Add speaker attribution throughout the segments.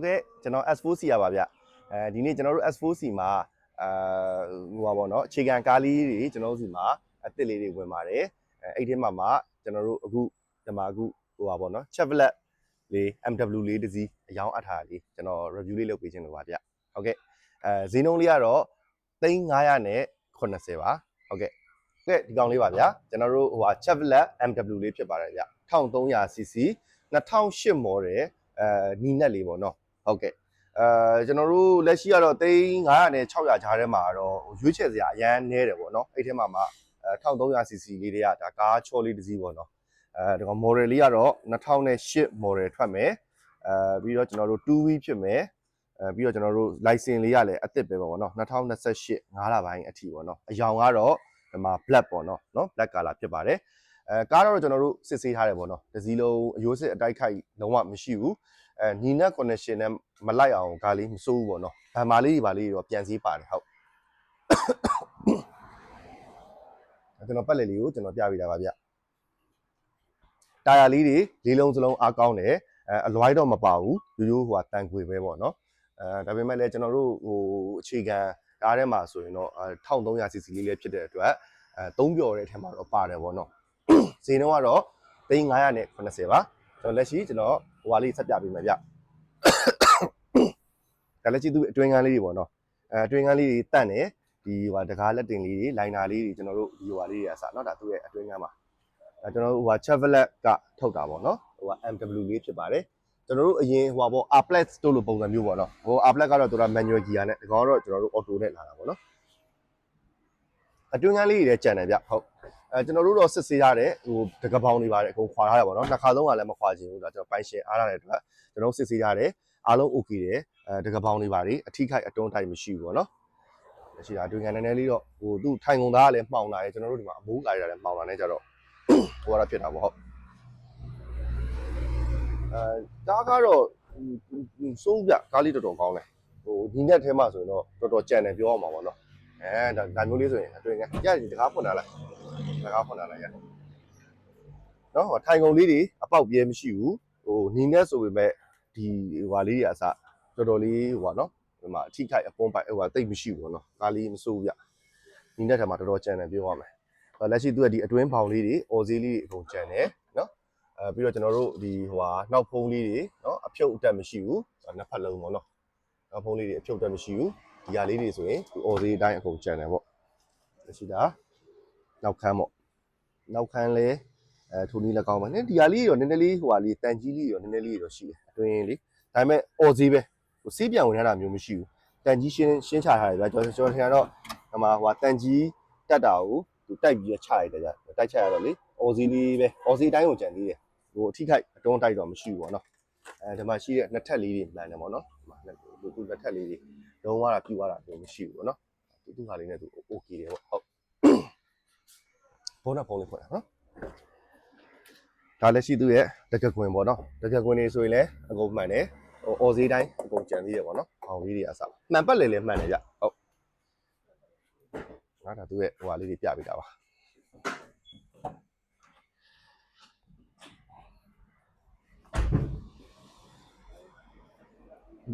Speaker 1: ကဲကျွန်တော် S4C ရပါဗျဒီနေ့ကျွန်တော်တို့ S4C မှာဟိုပါပေါ့နော်အခြေခံကားလေးတွေကျွန်တော်တို့စီမှာအစ်စ်လေးတွေဝင်ပါတယ်အဲ့ဒီမှာကျွန်တော်တို့အခုဒီမှာအခုဟိုပါပေါ့နော် Chevrolet လေး MW လေးတစ်စီးအယောင်းအပ်ထားလေးကျွန်တော် review လေးလုပ်ပေးခြင်းလို့ပါဗျဟုတ်ကဲ့ဈေးနှုန်းလေးကတော့3980ပါဟုတ်ကဲ့ဒီကောင်လေးပါဗျကျွန်တော်တို့ဟိုဟာ Chevrolet MW လေးဖြစ်ပါတယ်ဗျ1300cc 2008 model နီးနက်လေးပေါ့နော်ဟုတ်ကဲ့ကျွန်တော်တို့လက်ရှိကတော့3900နဲ့600ကြားထဲမှာတော့ရွေးချယ်စရာအရန်နည်းတယ်ပေါ့နော်အဲ့ထဲမှာ1300cc လေးတွေကဒါကားချောလေးတစ်စီးပေါ့နော်ဒီကောင် model လေးကတော့2008 model ထွက်မယ်ပြီးတော့ကျွန်တော်တို့ 2 wheel ဖြစ်မယ်ပြီးတော့ကျွန်တော်တို့ license လေးရလည်းအသစ်ပဲပေါ့နော်2028 9လပိုင်းအထိပေါ့နော်အယောင်ကတော့ဒီမှာ black ပေါ့နော် black color ဖြစ်ပါတယ်ကားတော့ကျွန်တော်တို့စစ်ဆေးထားတယ်ပေါ့နော်ဒီစီလုံးအယိုးစစ်အတိုက်ခိုက်လုံးဝမရှိဘူးနီနက် connection နဲ့မလိုက်အောင်ကားလေးမစိုးဘူးပေါ့နော်ဗန်မာလေးတွေပါလေးတွေတော့ပြန်စည်းပါတယ်ဟုတ်ကျွန်တော်ပတ်လက်လေးကိုကျွန်တော်ပြပေးတာပါဗျတာယာလေးတွေလေးလုံးစလုံးအားကောင်းတယ်အလွိုင်းတော့မပါဘူးရိုးဟိုတန်ခွေပဲပေါ့နော်ဒါပေမဲ့လည်းကျွန်တော်တို့ဟိုအခြေခံကားထဲမှာဆိုရင်တော့1300cc လေးလေးဖြစ်တဲ့အတွက်3ပျော်တဲ့အထက်မှာတော့ပါတယ်ပေါ့နော်ဈေးနှုန်းကတော့3980ပါကျွန်တော်လက်ရှိကျွန်တော်ဟိုဟာလေးဆက်ပြပေးမယ်ဗျဒါလက်ရှိသူအတွင်းကန်းလေးတွေပေါ့နော်အတွင်းကန်းလေးတွေတန့်တယ်ဒီဟိုတကားလက်တင်လေးတွေလိုင်နာလေးတွေကျွန်တော်တို့ဒီဟိုဟာလေးတွေအစเนาะဒါသူ့ရဲ့အတွင်းကန်းမှာကျွန်တော်တို့ဟိုဟာ Chevrolet ကထုတ်တာပေါ့နော်ဟိုဟာ MW လေးဖြစ်ပါတယ်ကျွန်တော်တို့အရင်ဟိုဟာပေါ့ R+ တို့လိုပုံစံမျိုးပေါ့နော်ဟို R+ ကတော့သူက manual gear နဲ့ဒီကောင်ကတော့ကျွန်တော်တို့ auto နဲ့လာတာပေါ့နော်အတွင်းကန်းလေးတွေလည်းကြံတယ်ဗျဟုတ်ကျွန်တော်တို့တော့စစ်ဆေးရတယ်ဟိုတကပောင်တွေပါတယ်အကုန်ခွာထားတယ်ပေါ့နော်နှစ်ခါသုံးခါလည်းမခွာချင်ဘူးဒါကျွန်တော်ပိုင်ရှင်အားရတဲ့အတွက်ကျွန်တော်စစ်ဆေးရတယ်အားလုံး okay တယ်တကပောင်တွေပါတယ်အထိခိုက်အတွန်းတိုက်မရှိဘူးပေါ့နော်ရှိတာအတွင်းကန်းနည်းနည်းလေးတော့ဟိုသူ့ထိုင်ကုန်သားကလည်းမှောင်လာတယ်ကျွန်တော်တို့ဒီမှာအမိုးကာရတာလည်းမှောင်လာနေကြတော့ဟိုကတော့ဖြစ်တာပေါ့ဟုတ်ကားကတော့စိုးပြကားလေးတော်တော်ကောင်းတယ်ဟိုဒီနေ့ထဲမှာဆိုရင်တော့တော်တော်ကြံတယ်ပြောရမှာပေါ့နော်ဒါမျိုးလေးဆိုရင်အတွင်းကန်းရတယ်တကားဖွင့်လာလိုက်တကားဖွင့်လာလိုက်ရနော်ဟိုထိုင်ကုန်လေးတွေအပေါက်ပြဲမရှိဘူးဟိုနီနဲ့ဆိုပေမဲ့ဒီဟိုလေးတွေအစတော်တော်လေးဟိုပါနော်ဒီမှာအထိခိုက်အပွန်းပိုက်ဟိုတိတ်မရှိဘူးပေါ့နော်ကားလေးမစိုးဘူးဗျနီနဲ့ထဲမှာတော်တော်ကြံတယ်ပြောရမယ်လက်ရှိသူကဒီအတွင်းပေါင်လေးတွေအော်ဈေးလေးတွေအကုန်ကြံတယ်နော်ပြီးတော့ကျွန်တော်တို့ဒီဟိုဟာနောက်ဖုံးလေးတွေနော်အဖြုတ်အတက်မရှိဘူးနှစ်ဖက်လုံးပေါ့နော်နောက်ဖုံးလေးတွေအဖြုတ်အတက်မရှိဘူးဒီဟာလေးတွေဆိုရင်အော်ဈေးအတိုင်းအကုန်ကြံတယ်ပေါ့လက်ရှိဒါနောက်ခန်းပေါ့နောက်ခန်းလေးထိုးနည်းလည်းကောင်းပါနဲ့ဒီဟာလေးရောနည်းနည်းလေးဟိုဟာလေးတန်ကြီးလေးရောနည်းနည်းလေးတော့ရှိတယ်အတွင်းလေးဒါပေမဲ့အော်ဈေးပဲဟိုစေးပြောင်ဝင်ရတာမျိုးမရှိဘူးတန်ကြီးရှင်းချထားတယ်ဗျကျွန်တော်ထင်တော့ဒီမှာဟိုတန်ကြီးတက်တာကိုသူတိုက်ပြီးချလိုက်တယ်ဗျတိုက်ချရတော့လေအော်ဈေးလေးပဲအော်ဈေးတိုင်းကိုကြံသေးတယ်ဟိုအထိခိုက်အတွန်းတိုက်တော့မရှိဘူးပေါ့နော်ဒီမှာရှိတဲ့နှစ်ထပ်လေးတွေမှန်တယ်ပေါ့နော်သူနှစ်ထပ်လေးတွေလုံးဝပြူသွားတာမျိုးမရှိဘူးပေါ့နော်သူဟာလေးနဲ့သူ okay တယ်ပေါ့ဟုတ်ဘောနဖုန်းလေးဖွင့်တာနော်ဒါလည်းရှိသူရဲ့တကကွင်ပေါ့နော်တကကွင်နေဆိုရင်လည်းအကုန်မှန်တယ်ဟိုအော်ဈေးတိုင်းအကုန်ကြံသေးတယ်ပေါ့နော်အောင်လေးတွေအစားမှန်ပတ်လေလည်းမှန်တယ်ကြဟုတ်ငါဒါသူရဲ့ဟိုဟာလေးတွေပြပေးတာပါ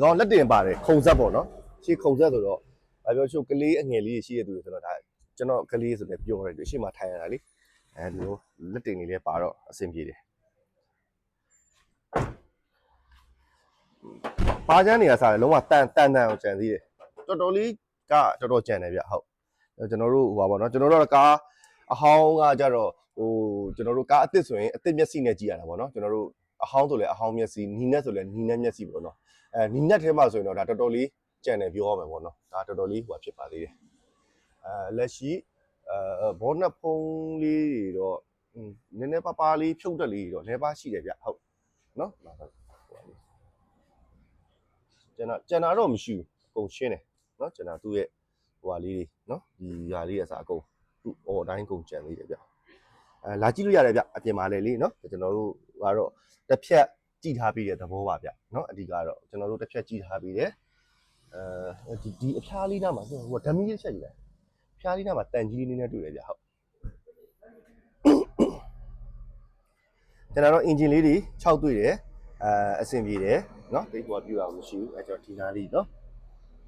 Speaker 1: ကောင်းလက်တင်ပါတယ်ခုံဆက်ပေါ့နော်ရှေ့ခုံဆက်ဆိုတော့ဘာပြောချို့ကလေးအငယ်လေးရှိတဲ့သူတွေဆိုတော့ဒါကျွန်တော်ကလေးဆိုလည်းပြောရတယ်ရှေ့မှာထိုင်ရတာလေဒီလိုလက်တင်လေးလည်းပါတော့အဆင်ပြေတယ်ပါချမ်းနေရစားတယ်လုံးဝတန်အောင်ကြံသေးတယ်တော်တော်လေးကတော်တော်ကြံတယ်ဗျဟုတ်ကျွန်တော်တို့ဟိုပါပေါ့နော်ကျွန်တော်တို့ကားအဟောင်းကကြတော့ဟိုကျွန်တော်တို့ကားအသစ်ဆိုရင်အသစ်မျက်စိနဲ့ကြည့်ရတာပေါ့နော်ကျွန်တော်တို့အဟောင်းဆိုလည်းအဟောင်းမျက်စိနီးနဲ့ဆိုလည်းနီးနဲ့မျက်စိပေါ့နော်နီးနဲ့ထဲမှာဆိုရင်တော့ဒါတော်တော်လေးကြံတယ်ပြောရမှာပေါ့နော်ဒါတော်တော်လေးဟိုဖြစ်ပါသေးတယ်လက်ရှိဘောနက်ဖုံးလေးတွေတော့နည်းနည်းပါးပါးလေးဖြုတ်တက်လေးတွေတော့နည်းပါးရှိတယ်ဗျဟုတ်နော်ကျွန်တော်တော့မရှိဘူးအကုန်ရှင်းတယ်နော်ကျွန်တော်သူ့ရဲ့ဟိုဟာလေးတွေနော်ဒီဟာလေးအစားအကုန်သူ့အော်တိုင်းအကုန်ကြံသေးတယ်ဗျလာကြည့်လို့ရတယ်ဗျအပြင်မှာလည်းလေနော်ကျွန်တော်တို့ကတော့တစ်ဖြတ်ကြည့်ထားပြီးတဲ့သဘောပါဗျနော်အဓိကတော့ကျွန်တော်တို့တစ်ဖြတ်ကြည့်ထားပြီးတယ်ဒီအဖျားလေးနားမှာဟိုဓမီလေးချက်ကြည့်လိုက်ဖျားလေးနားမှာတန်ကြီးလေးနဲ့တွေ့ရဗျဟုတ်ကျွန်တော်တို့အင်ဂျင်လေးတွေ6တွေ့တယ် အဆင်ပြေတယ်နော်တိတ်ပေါ်ပြူအောင်မရှိဘူးကျွန်တော်ဒီနားလေးနော်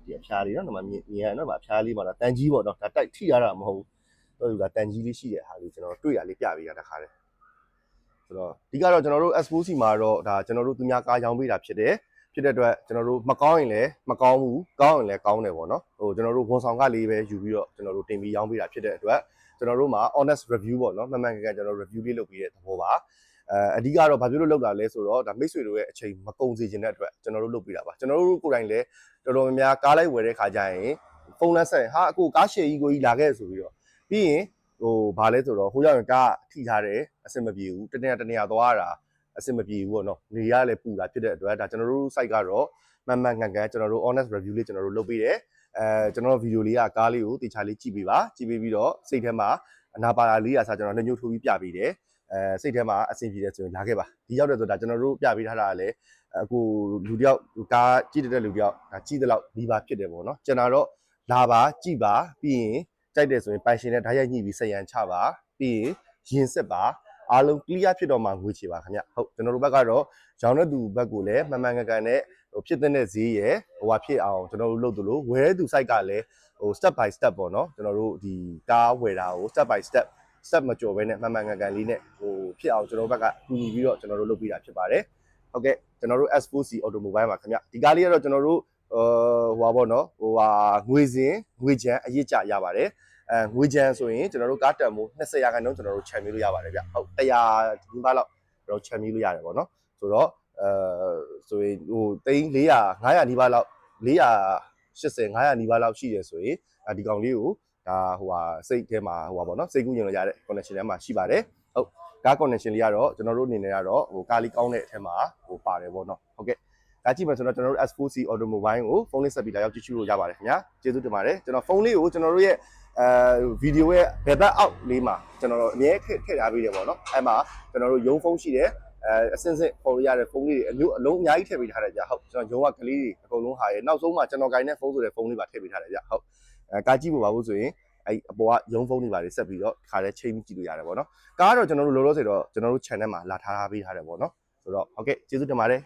Speaker 1: ဒီအဖျားလေးနော်ဒီမှာမြင်ရနော်အဖျားလေးမှာတော့တန်ကြီးပေါ့နော်ဒါတိုက်ထိရတာမဟုတ်ဘူးတော့ဒီကတန်ကြီးလေးရှိတဲ့ဟာလေးကျွန်တော်တွေ့ရလေးပြပေးရတခါလေဆိုတော့ဒီကတော့ကျွန်တော်တို့ Expo မှာတော့ဒါကျွန်တော်တို့သူများကားရောင်းပေးတာဖြစ်တဲ့အတွက်ကျွန်တော်တို့မကောင်းရင်လည်းမကောင်းဘူးကောင်းရင်လည်းကောင်းတယ်ပေါ့နော်ဟိုကျွန်တော်တို့ဝန်ဆောင်ကလေးပဲယူပြီးတော့ကျွန်တော်တို့တင်ပြီးရောင်းပေးတာဖြစ်တဲ့အတွက်ကျွန်တော်တို့မှာ honest review ပေါ့နော်မှန်မှန်ကန်ကန်ကျွန်တော် review လေးလုပ်ပြီးတဲ့သဘောပါအဓိကတော့ဘာဖြစ်လို့လုပ်တာလဲဆိုတော့ဒါမိတ်ဆွေတို့ရဲ့အချိန်မကုန်စေချင်တဲ့အတွက်ကျွန်တော်တို့လုပ်ပေးတာပါကျွန်တော်တို့ကိုယ်တိုင်လည်းတော်တော်များများကားလိုက်ဝယ်တဲ့ခါကျရင်ဖုန်းလက်ဆက်ဟာအခုကားရှယ်ကြီးကိုကြီးလာခဲ့ဆိုပြီးတော့ပြီးရင်ဟိုဘာလဲဆိုတော့ဟိုရောက်ရင်ကားထိထားတယ်အဆင်မပြေဘူးတနေရာသွားတာအဆင်မပြေဘူးပေါ့နော်နေရလည်းပူတာဖြစ်တဲ့အတွက်ဒါကျွန်တော်တို့ site ကတော့မှန်မှန်ကန်ကန်ကျွန်တော်တို့ honest review လေးကျွန်တော်တို့လုပ်ပေးတယ်ကျွန်တော်တို့ဗီဒီယိုလေးကကားလေးကိုတေချာလေးကြည့်ပေးပါကြည့်ပေးပြီးတော့စိတ်ထဲမှာအနာပါတာလေးရာစားကျွန်တော်ညှို့ထိုးပြီးပြပေးတယ်စိတ်ထဲမှာအဆင်ပြေတယ်ဆိုရင်လာခဲ့ပါဒီရောက်တယ်ဆိုတာကျွန်တော်တို့ပြပေးထားတာလည်းအခုလူတယောက်ကားကြည့်တဲ့လူတယောက်ဒါကြည့်တဲ့လောက်ဒီပါဖြစ်တယ်ပေါ့နော်ကျွန်တော်တော့လာပါကြည့်ပါပြီးရင်ကြိုက်တယ်ဆိုရင်ပိုင်ရှင်နဲ့ဓာတ်ရိုက်ညှိပြီးဆက်ရန်ချပါပြီးရင်ရင်စစ်ပါအားလုံး clear ဖြစ်တော့မှငွေချေပါခင်ဗျဟုတ်ကျွန်တော်တို့ဘက်ကတော့ရောင်းတဲ့သူဘက်ကိုလည်းမှန်မှန်ကန်ကန်နဲ့ဟိုဖြစ်တဲ့ဈေးရယ်ဟိုဟာဖြစ်အောင်ကျွန်တော်တို့လုပ်သလိုဝယ်တဲ့သူ site ကလည်းဟို step by step ပေါ့နော်ကျွန်တော်တို့ဒီကားဝယ်တာကို step by step မကြော်ဘဲနဲ့မှန်မှန်ကန်ကန်လေးနဲ့ဟိုဖြစ်အောင်ကျွန်တော်ဘက်ကကူညီပြီးတော့ကျွန်တော်တို့လုပ်ပေးတာဖြစ်ပါတယ်ဟုတ်ကဲ့ကျွန်တော်တို့ S4C Automobile ပါခင်ဗျဒီကားလေးကတော့ကျွန်တော်တို့ဟိုပါပေါ့နော်ဟိုဟာငွေချမ်းအရစ်ကြရပါတယ်ငွေချမ်းဆိုရင်ကျွန်တော်တို့ကားတန်မိုး20ရာခိုင်နှုန်းကျွန်တော်တို့ချန်ပေးလို့ရပါတယ်ဗျဟုတ်100ဒီပါလောက်ကျွန်တော်ချန်ပေးလို့ရတယ်ပေါ့နော်ဆိုတော့ဆိုရင်ဟိုသိန်း400 500နီးပါးလောက်480 500နီးပါးလောက်ရှိတယ်ဆိုရင်ဒီကောင်လေးကိုဒါဟိုဟာစိတ်ထဲမှာဟိုပါပေါ့နော်စိတ်ကူးရင်လို့ရတဲ့ connection ထဲမှာရှိပါတယ်ဟုတ်ကား connection လေးကတော့ကျွန်တော်တို့အနေနဲ့ကတော့ဟိုကားလေးကောင်းတဲ့အထက်မှာဟိုပါတယ်ပေါ့နော်ဟုတ်ကဲ့ဒါကြည့်မယ်ဆိုတော့ကျွန်တော်တို့ S4C Automobile ကိုဖုန်းလေးဆက်ပြီးလာရောက်ကြည့်ရှုလို့ရပါတယ်ခင်ဗျာကျေးဇူးတင်ပါတယ်ကျွန်တော်ဖုန်းလေးကိုကျွန်တော်တို့ရဲ့ဗီဒီယိုရဲ့ဘယ်ဘက်အောက်လေးမှာကျွန်တော်တို့အမြဲထည့်ထားပေးတယ်ပေါ့နော်အဲ့မှာကျွန်တော်တို့ရုံးဖုန်းရှိတယ်အစင်းစစ်ပေါ်ရတဲ့ဖုန်းလေးတွေအမျိုးအလုံးအများကြီးထည့်ပေးထားတယ်ကြာဟုတ်ကျွန်တော်ရုံးကကလေးတွေအကုန်လုံးဟာရဲ့နောက်ဆုံးမှာကျွန်တော်ဂိုင်းနဲ့ဖုန်းဆိုတဲ့ဖုန်းလေးပါထည့်ပေးထားတယ်ကြာဟုတ်ကားကြည့်ဖို့ပါဘူးဆိုရင်အဲ့အပေါ်ကရုံးဖုန်းတွေပါတွေဆက်ပြီးတော့ခါလဲချိန်ကြည့်လို့ရတယ်ပေါ့နော်ကားတော့ကျွန်တော်တို့လောလောဆယ်တော့ကျွန်တော်တို့ channel မှာလာထားပေးထားတယ်ပေါ့နော်ဆိုတော့ဟုတ်ကဲ့ကျေးဇူးတင်ပါတယ်